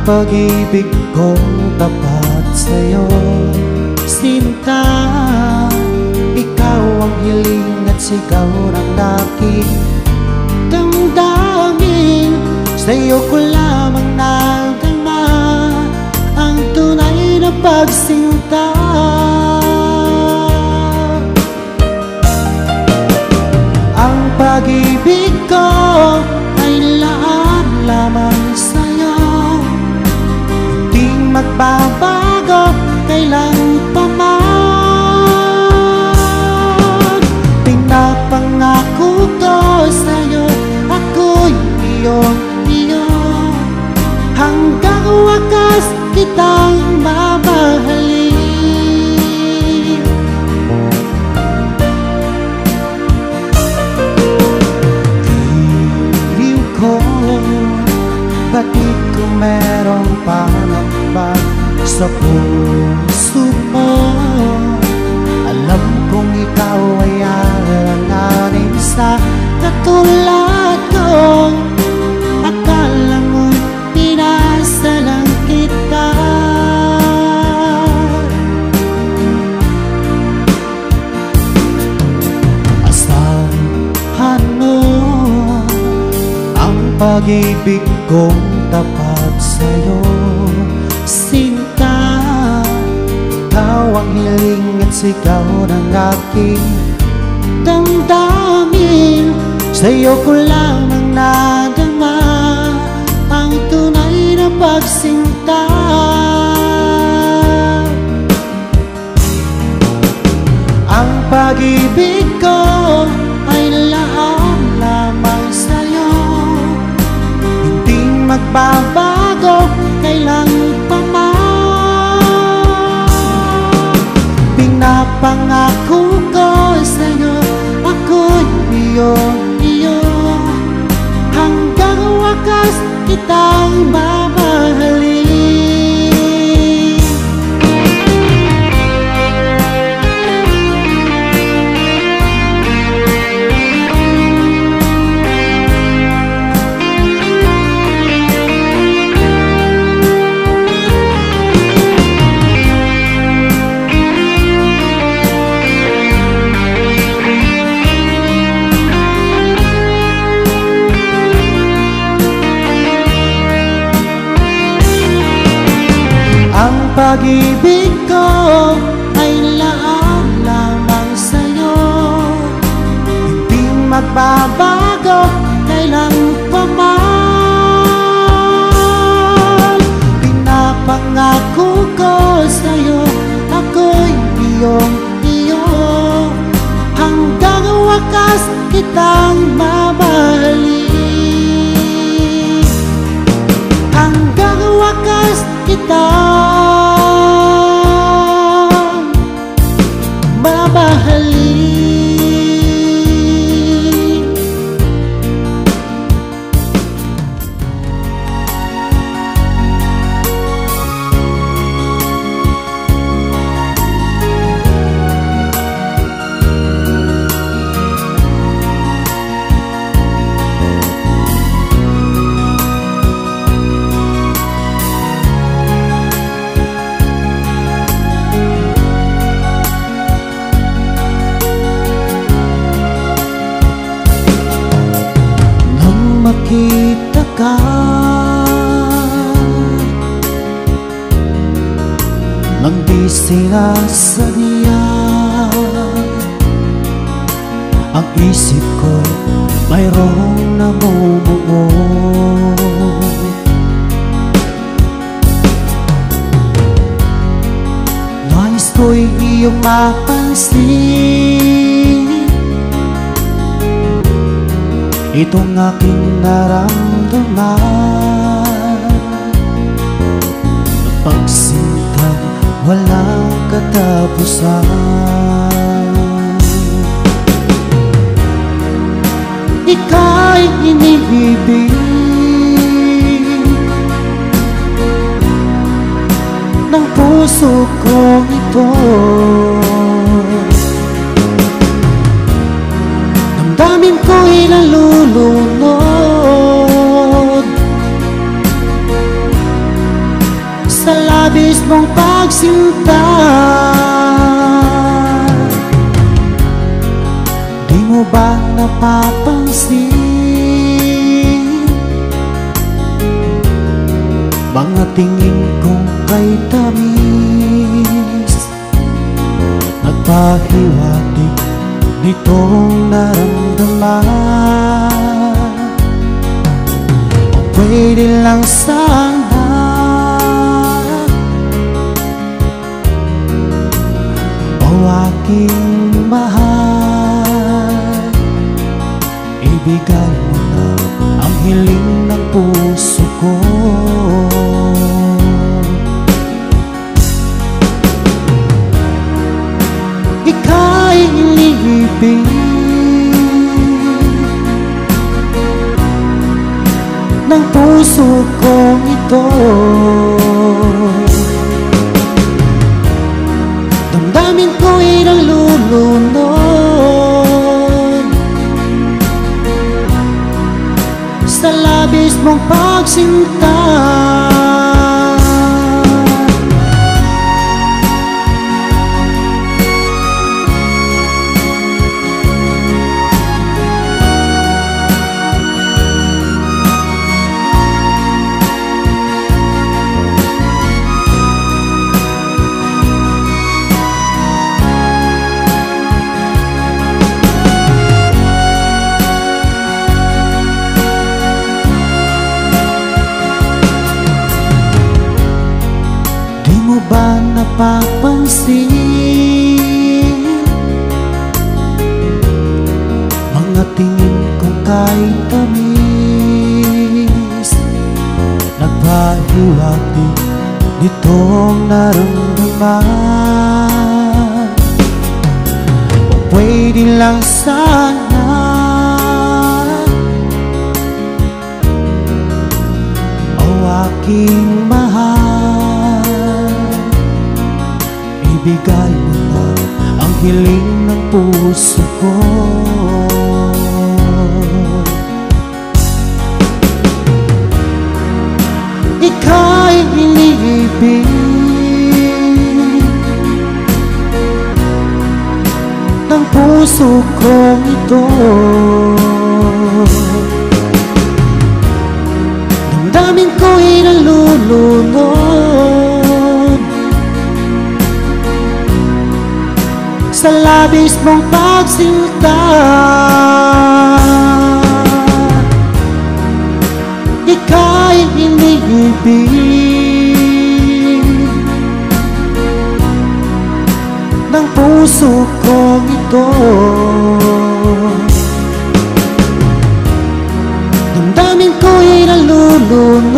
pag-ibig kong tapat sa'yo, sinta. Ikaw ang hiling at sigaw ng aking damdamin. Sa'yo ko lamang nadama ang tunay na pagsinta. Ang pag-ibig ko ay laan lamang sa'yo, di magbabago kailan pa man. Pinapangako ko sa'yo, ako'y iyong-iyo, hanggang wakas kitang mamahalin. Diliw ko, batid ko merong panambag sa puso mo. Alam kong ikaw ay alanganin sa katulad ko. Akala mo pinasa lang kita. Asahan mo ang pag-ibig kong tapat sa'yo, sinta. Ikaw ang hiling at sigaw ng aking damdamin. Sa'yo ko lamang nadama ang tunay na pagsinta. Ang pag-ibig ko ay laan lamang sa'yo, hindi magbabago kailan pa man. Pinapangako ko sa'yo, ako'y iyong-iyo, hanggang wakas kitang mamahalin. Ang pag-ibig ko ay laan lamang sa'yo, hindi magbabago kailan pa man. Pinapangako ko sa'yo, ako'y iyong-iyo, hanggang wakas kitang mamahalin. Hanggang wakas kitang mamahalin. Makita ka, nang di sinasadya, ang isip ko'y mayroong namumuo. Nais ko'y iyong mapansin itong aking naramdaman, pagsintang walang katapusan. Ika'y iniibig ng puso kong ito, damdamin ko'y nalulunod sa labis mong pagsinta. Di mo ba napapansin mga tingin kong kay tamis? Nagpahiwatig nitong naramdaman. O pwede lang sana o aking mahal, ibigay mo na ang hiling ng puso ko. Ika'y iniibig ng puso kong ito. Damdamin ko'y nalulunod sa labis mong pagsinta. Di mo ba napapansin mga tingin kong kay tamis? Nagpahiwatig nitong naramdaman. O pwede lang sana o aking mahal, ibigay mo na ang hiling ng puso ko. Ika'y iniibig ng puso kong ito. Damdamin ko'y nalulunod sa labis mong pagsinta. Ika'y iniibig ng puso kong ito. Damdamin ko'y nalulunod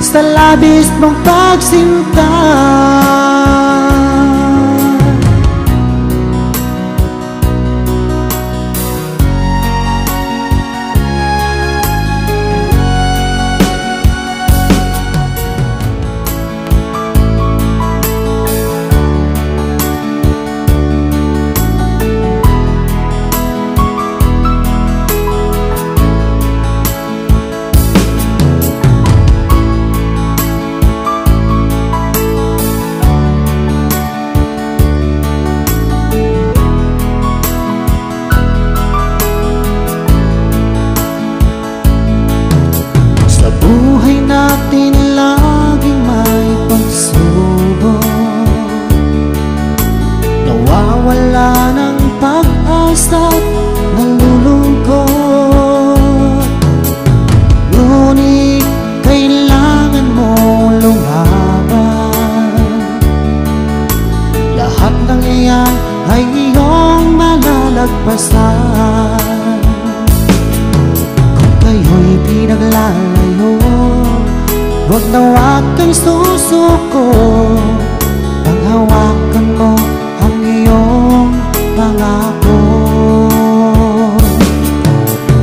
sa labis mong pagsinta. Buhay natin laging may pagsubok, nawawala ng pag-asa't nalulungkot. Ngunit kailangan mong lumaban, lahat ng iyan ay iyong malalagpasan. Kung kayo'y pinaglalayo, huwag na huwag kang susuko. Panghawakan mo ang iyong pangako,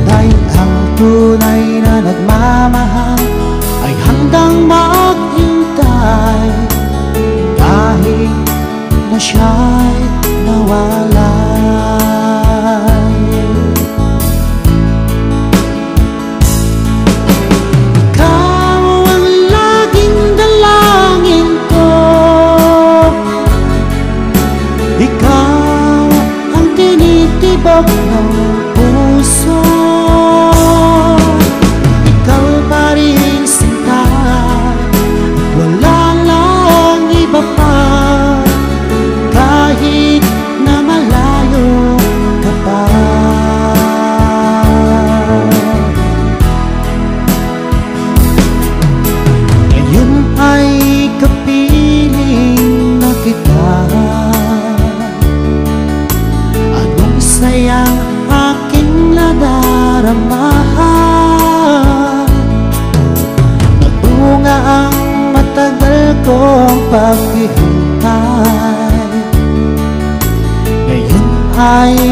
dahil ang tunay na nagmamahal ay handang maghintay kahit na siya'y nawalay.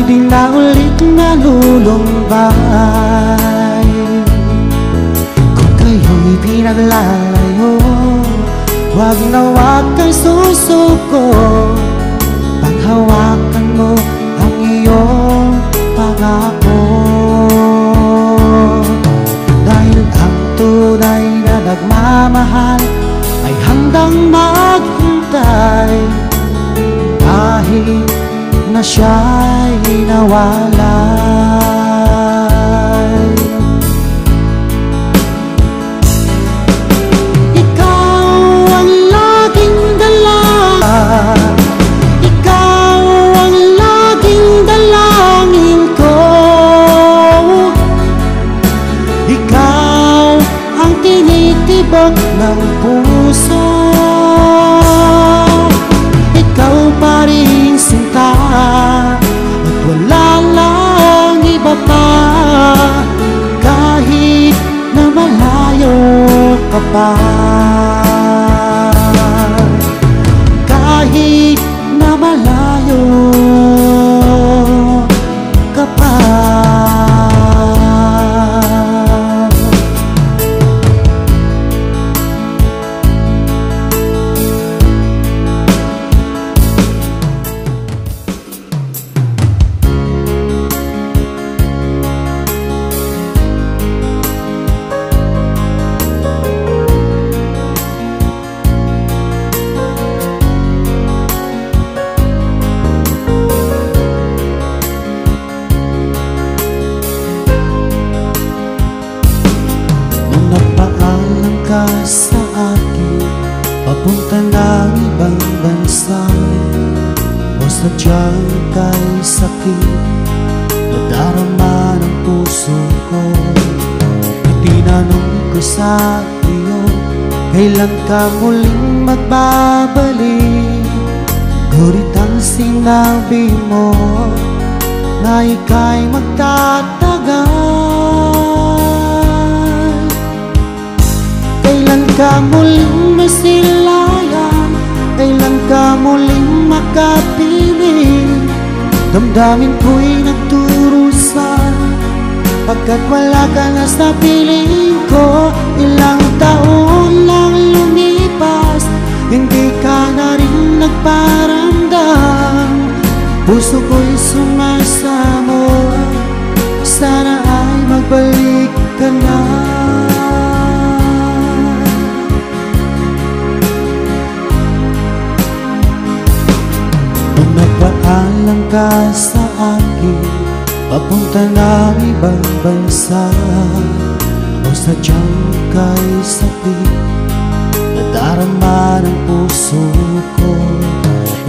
di na ulit nalulumbay. Kung kayo'y pinaglalayo, huwag na huwag kang susuko. Paghawakan mo ang iyong pangako, dahil ang tunay na nagmamahal ay handang maghintay kahit na siya'y nawalay. Ikaw ang laging dala, ikaw ang laging dalangin ko, ikaw ang tinitibok ng puso. Ikaw pa rin sinta, at wala lang iba pa, kahit na malayo ka pa, kahit na malayo ka pa. Sa akin, papunta ng ibang bansa, o sadyang kay sakit nadarama ng puso ko. Itinanong ko sa iyo, kailan ka muling magbabalik? Ngunit ang sinabi mo na ika'y magtatagal. Kailan ka muling masilayan? Kailan ka muling makapiling? Damdamin ko'y nagturusan, pagkat wala ka na sa piling ko. Ilang taon lang lumipas, hindi ka na rin nagparamdam. Puso ko'y sumasamot, sana ay magbalik ka na. Nagpaalam ka sa akin, papunta ng ibang bansa, o sadyang kay sakit nadarama ng puso ko.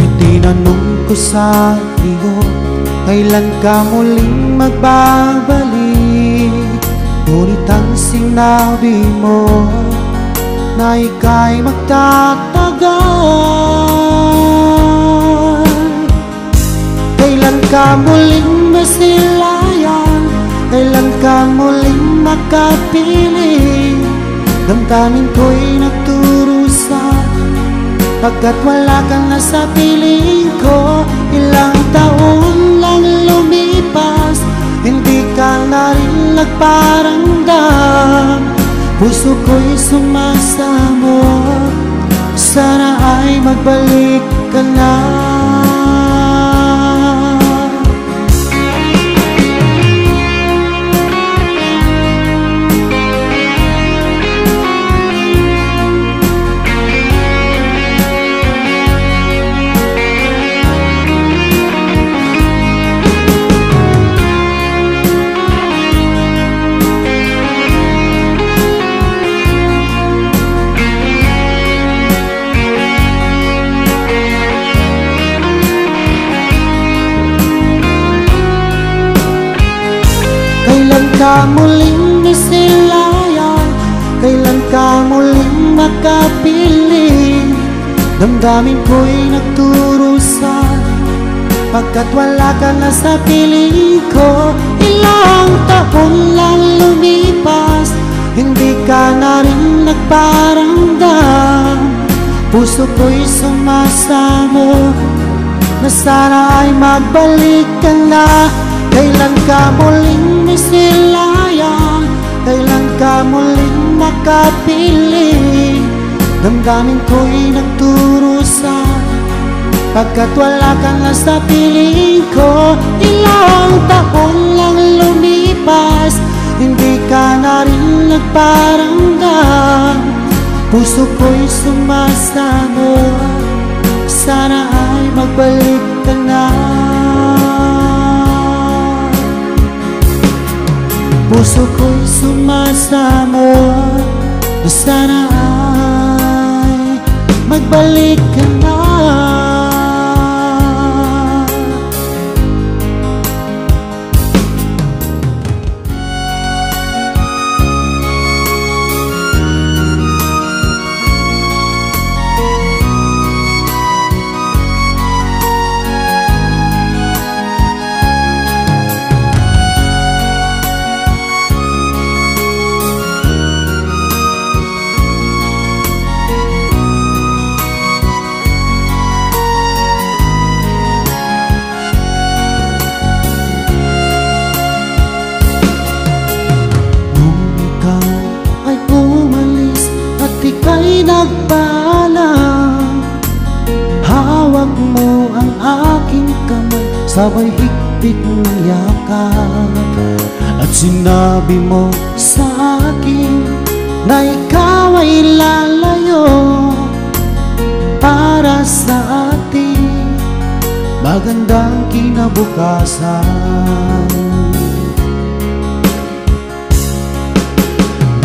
Itinanong ko sa iyo, kailan ka muling magbabalik? Ngunit ang sinabi mo na ika'y magtatagal. Kailan ka muling masilayan? Kailan ka muling makapiling? Damdamin ko'y nagturusan, pagkat wala kang nasa piling ko. Ilang taon lang lumipas, hindi ka na rin nagparamdam. Puso ko'y sumasamot, sana ay magbalik ka na. Kailan ka muling masilayan? Kailan ka muling makapiling? Damdamin ko'y nagturusan, pagkat wala ka na sa piling ko. Ilang taon lang lumipas, hindi ka na rin nagparamdam. Puso ko'y sumasamo, na sana ay magbalik ka na. Kailan ka muling misilayang, kailan ka muling makapiling. Damdamin ko'y nagturusan, pagkat wala ka na sa piling ko. Ilang taon lang lumipas, hindi ka na rin nagparamdam. Puso ko'y sumasamot, sana ay magbalik ka na. Puso ko'y sumasamot, sana ay magbalik ka na. Ika'y nagpaalam, hawak mo ang aking kamay, sabay higpit ng yakap. At sinabi mo sa akin na ikaw ay lalayo para sa ating magandang kinabukasan.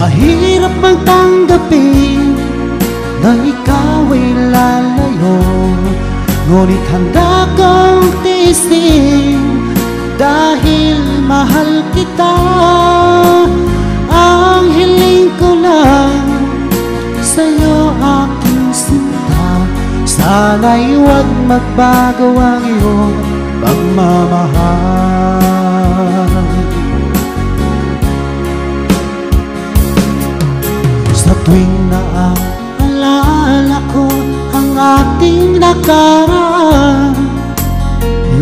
Mahirap bang tanggapin na ikaw ay lalayo, ngunit handa kong tiisin dahil mahal kita. Ang hiling ko lang sa'yo, aking sinta, sana'y huwag magbago ang iyong pagmamahal. Sa tuwing naaalala ko ang ating nakaraan,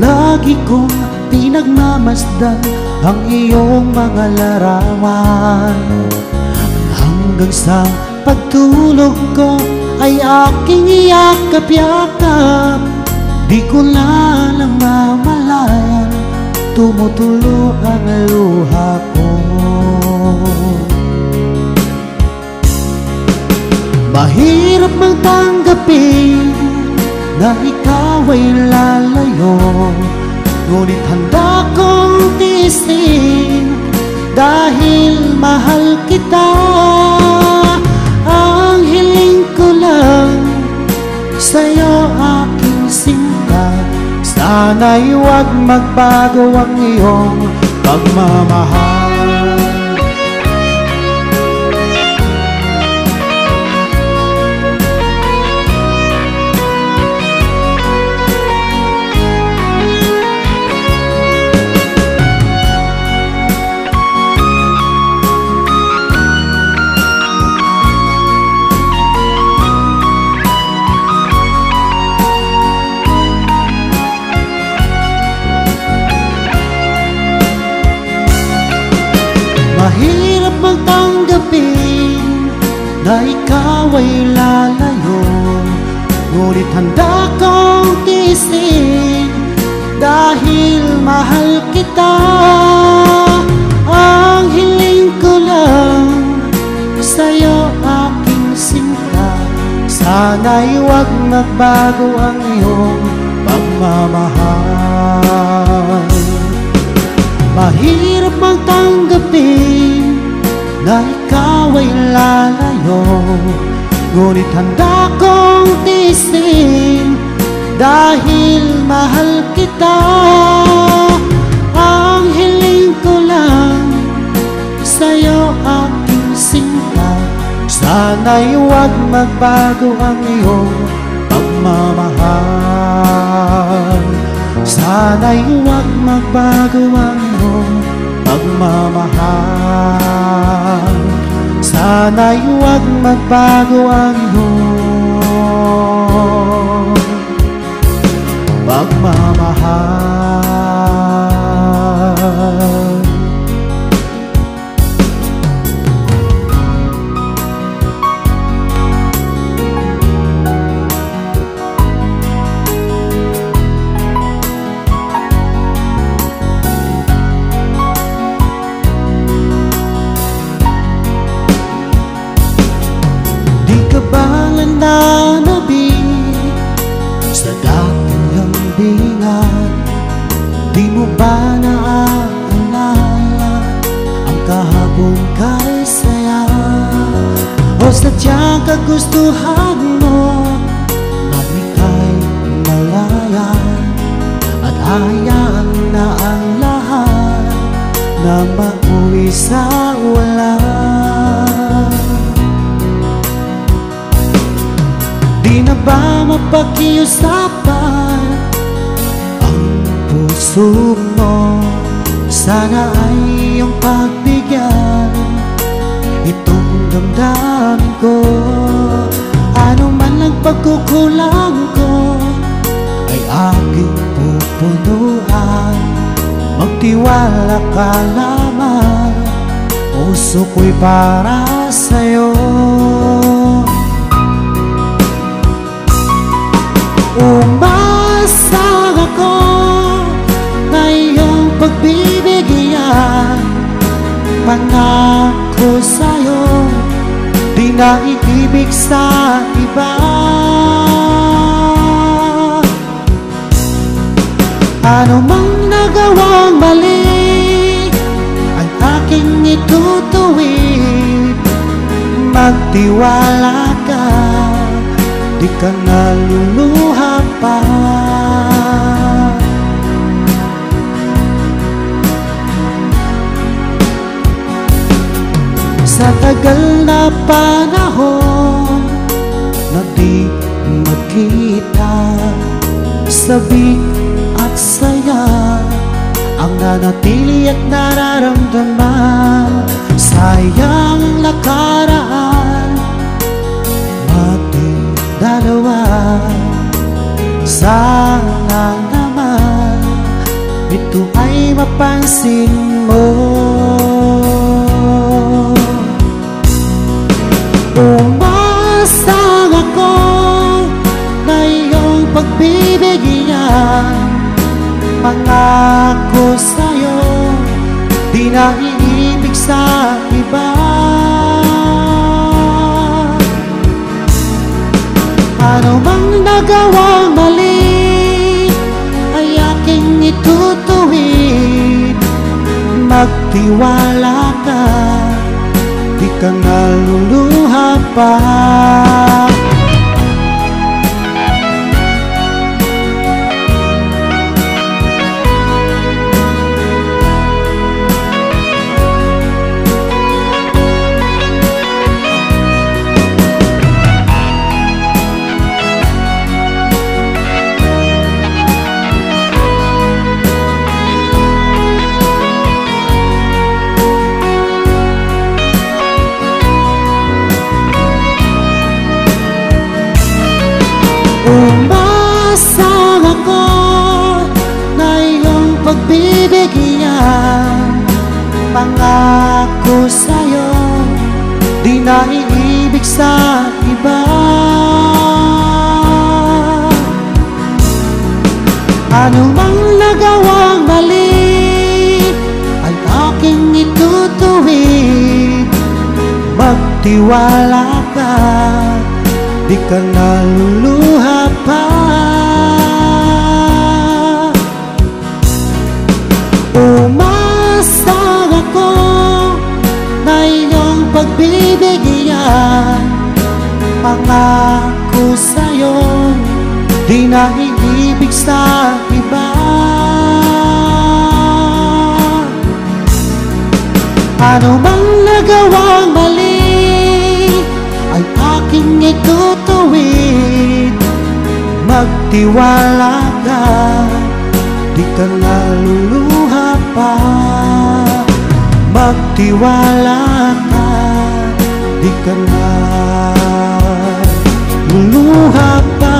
lagi kong pinagmamasdan ang iyong mga larawan. Hanggang sa pagtulog ko ay aking iyakap-yakap, di ko na lang mamalayan, tumutulo ang luha ko. Mahirap bang tanggapin na ikaw ay lalayo, ngunit handa kong tiisin dahil mahal kita. Ang hiling ko lang sa'yo, aking sinta, sana'y huwag magbago ang iyong pagmamahal. Mahirap bang tanggapin na ikaw ay lalayo, ngunit handa kong tiisin dahil mahal kita. Ang hiling ko lang sa'yo, aking sinta, sana'y huwag magbago ang iyong pagmamahal. Mahirap bang tanggapin na ikaw ay lalayo, ngunit handa kong tiisin dahil mahal kita. Ang hiling ko lang sa'yo, aking sinta, sana'y huwag magbago ang iyong pagmamahal. Sana'y huwag magbago ang iyong pagmamahal. Sana'y huwag magbago ang iyong pagmamahal. kahapon kay saya, o sadyang kagustuhan mo mamikay malaya, at hayaan na ang lahat na mauwi sa wala. Di na ba mapakiusapan ang puso mo? Sana ay iyong pagbigyan itong damdamin ko. Ano man ang pagkukulang ko ay aking pupunuan. Magtiwala ka lamang, puso ko'y para sa'yo. Umasa ako na iyong pagbibigyan. Pangako sa'yo, di na iibig sa iba. Ano mang nagawang mali, ang aking itutuwid. Magtiwala ka, di ka naluluha pa. Sa tagal na panahon na di magkita, sabik at saya ang nanatili at nararamdaman. Sayang nakaraan ating dalawa. Sana naman ito ay mapansin mo. Umasa ako na iyong pagbibigyan. Pangako sa'yo, di na iibig sa iba. Ano mang nagawang mali ay aking itutuwid. Magtiwala ka, di ka naluluha pa. Umasa ako na iyong pagbibigyan. Pangako sa'yo, di na iibig sa iba. Ano mang nagawang mali ay aking itutuwid. Magtiwala ka, di ka naluluha pa. Umasa ako na iyong pagbibigyan. Pangako sa'yo, di na iibig sa iba. Ano mang nagawang mali ay aking itutuwid. Magtiwala ka, di ka naluluha pa. Magtiwala ka, di ka naluluha pa.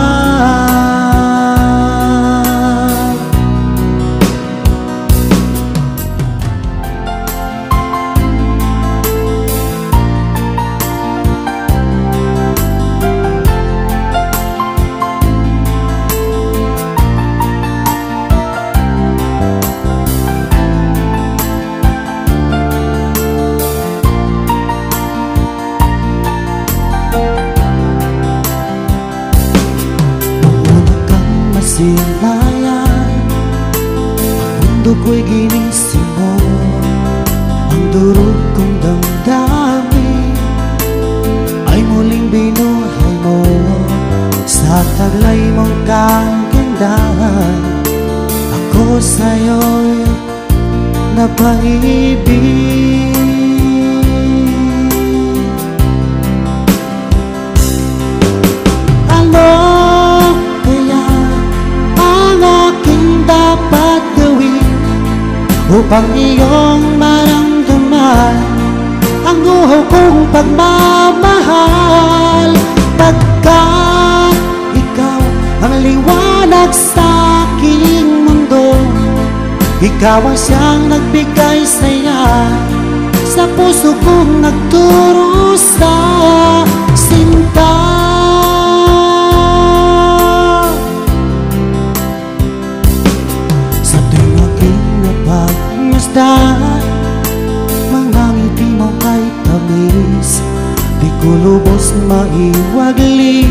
Silayan, ang mundo ko'y ginising mo. Ang durog kong damdamin ay muling binuhay mo sa taglay mong kagandahan. Ako sa'yo'y napaibig. Ano kaya ang aking dapat gawin upang iyong maramdaman ang uhaw kong pagmamahal? Pagkat ikaw ang liwanag sa aking mundo, ikaw ang siyang nagbigay saya sa puso kong nagturo sa sinta. Sa tuwing aking napagmasdan, mga ngiti mo kay tamis, di ko lubos maiwagli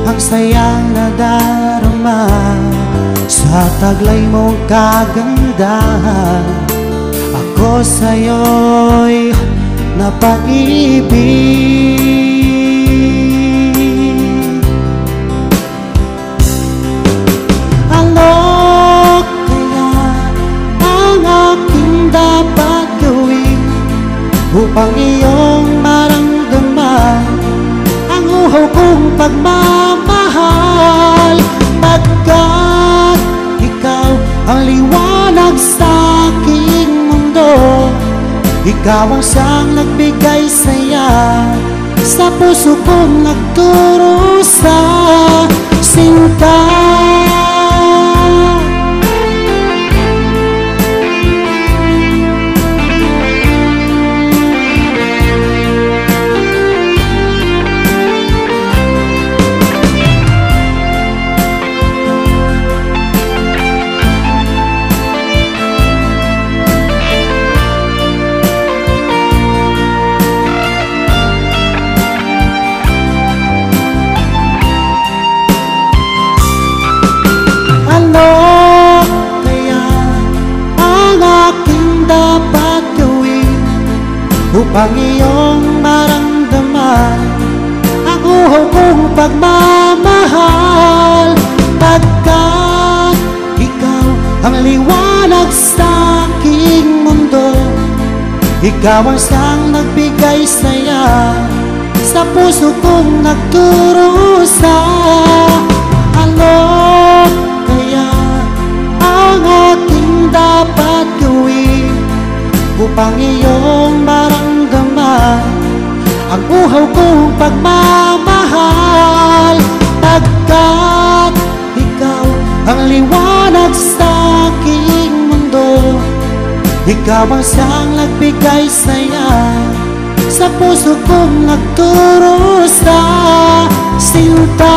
ang sayang nadarama sa taglay mong kagandahan. Ako sa'yo'y napaibig. Ano kaya ang aking dapat gawin upang iyong maramdaman ang uhaw kong pagmamahal? Pagkat ikaw ang liwanag sa aking mundo, ikaw ang siyang nagbigay saya sa puso kong nagturo sa sinta. Ano kaya ang aking dapat gawin upang iyong maramdaman ang uhaw kong pagmamahal? Pagkat ikaw ang liwanag sa aking mundo, ikaw ang siyang nagbigay saya sa puso kong nagturo sa ano kaya ang aking dapat gawin upang iyong maramdaman ang uhaw kong pagmamahal? Pagkat ikaw ang liwanag sa aking mundo, ikaw ang siyang nagbigay saya sa puso kong nagturo sa sinta.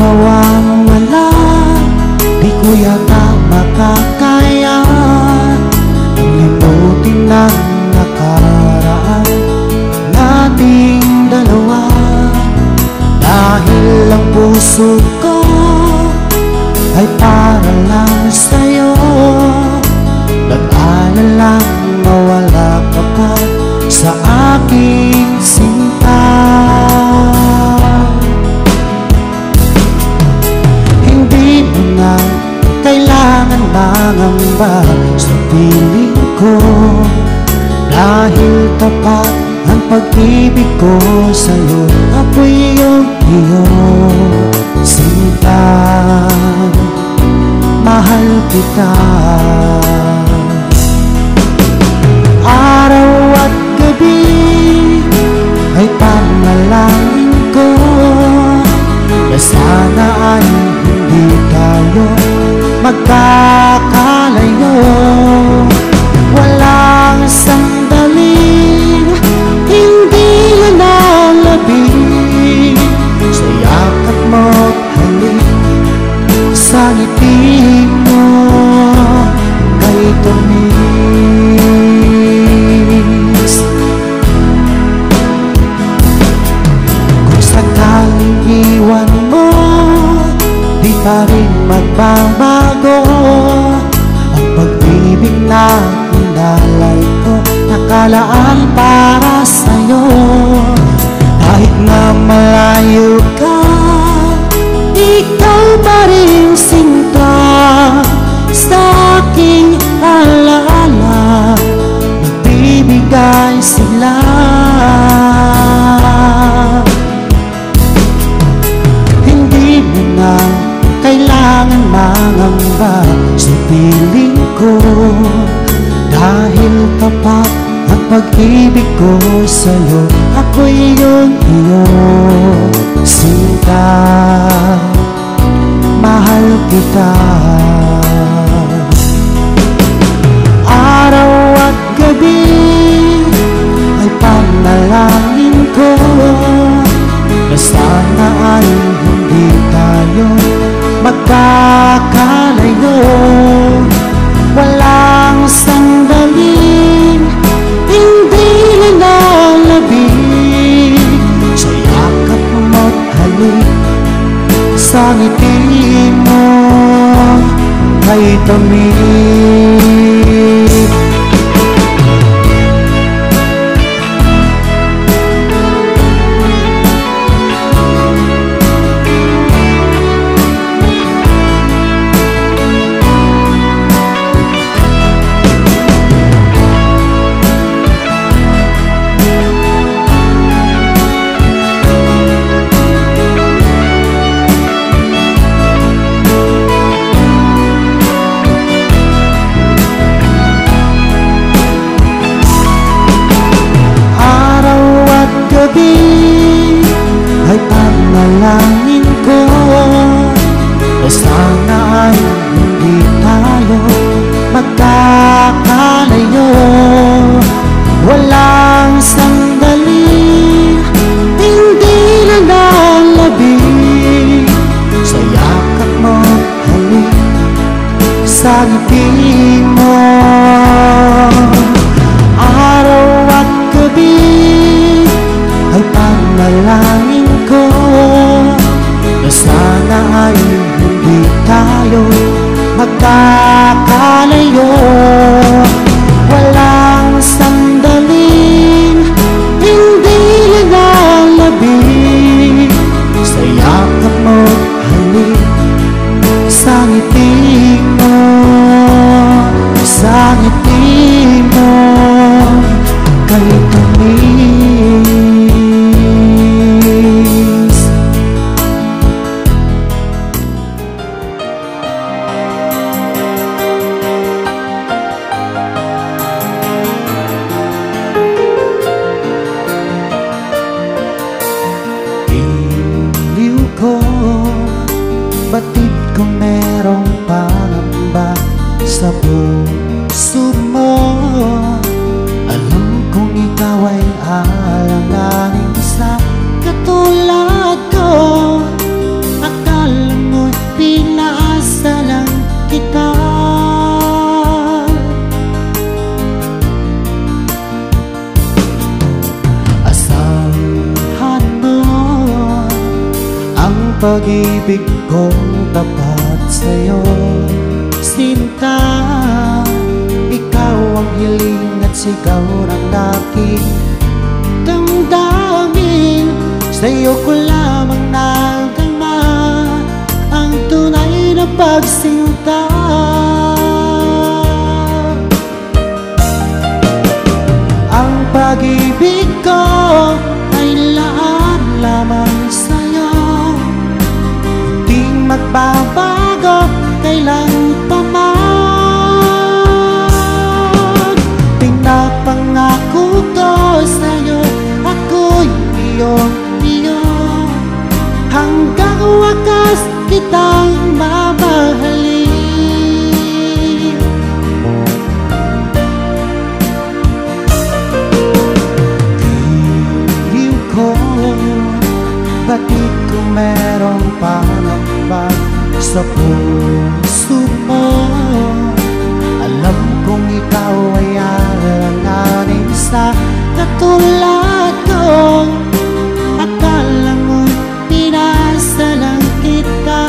Mawawala, di ko yata makakaya limutin ang nakaraan nating dalawa. Dahil ang puso ko ay para lang sa'yo, nag-alalang mawala ka pa sa aking sinta. Kailangan mangamba sa piling ko, dahil tapat ang pag-ibig ko sa'yo. Ako'y iyong sinta, mahal kita. pag-ibig ko sa'yo, ako'y iyo, sinta, mahal kita. Araw at gabi ay panalangin ko na sana ay hindi tayo magkakalayo. Walang sandaling hindi nilalabig sa yakap mo't halik, sa ngiti mo kay tamig. Ay panalangin ko na sana ay hindi tayo magkakalayo. Walang sandali hindi nalalabig sa yakap mo, halik, sa ngiti mo. Araw at gabi ay panalangin ko na sana ay hindi tayo magkakalayo. Walang sandaling hindi nilalabig sa yakap mo, halik, sa ngiti mo, sa ngiti mo kay tamis. Batid ko merong pangamba sa puso mo. Alam kong ikaw ay alanganin sa katulad ko. Akala mo'y pinaasa lang kita. Asahan mo ang pag-ibig kong tapat sa'yo, sinta. Ikaw ang hiling at sigaw ng aking damdamin. Sa'yo ko lamang nadama ang tunay na pagsinta. Ang pag-ibig ko ay lahat lamang sa'yo, magbabago kailan pa man. Pinapangako ko sa'yo, ako'y iyo, hanggang wakas kitang mamahalin. Giliw ko, batid ko merong pangamba sa puso mo. Alam kong ikaw ay alanganin sa katulad ko. Akala mo pinasa lang kita.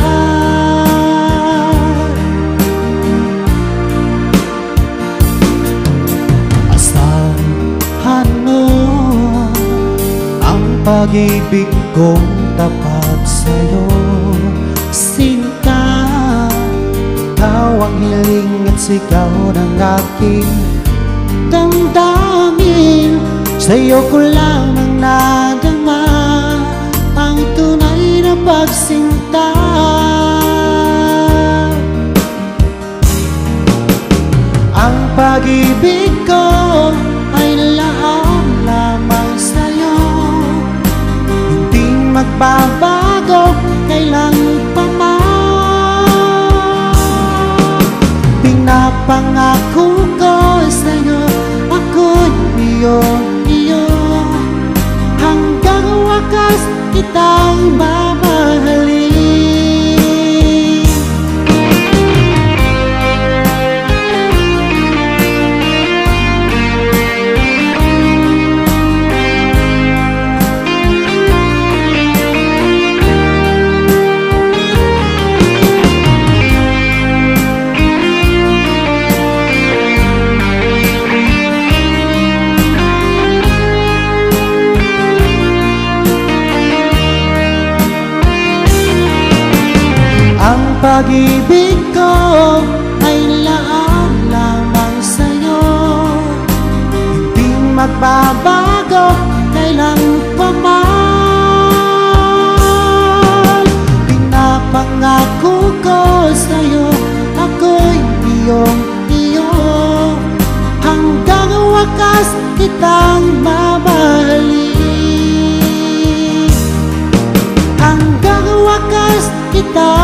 Asahan mo ang pag-ibig kong tapat sa'yo, sinta. Ikaw ang hiling at sigaw ng aking damdamin. Sa'yo ko lamang nadama ang tunay na pagsinta. Ang pag-ibig ko ay lahat magbabago kailan pa man. Pinapangako ko sa'yo, ako'y iyo, hanggang wakas kitang mamahalin. Ang pag-ibig ko ay laan lamang sa'yo, hindi magbabago kailan pa man. Pinapangako ko sa'yo, ako'y iyo, hanggang wakas kitang mamahalin. Hanggang wakas kita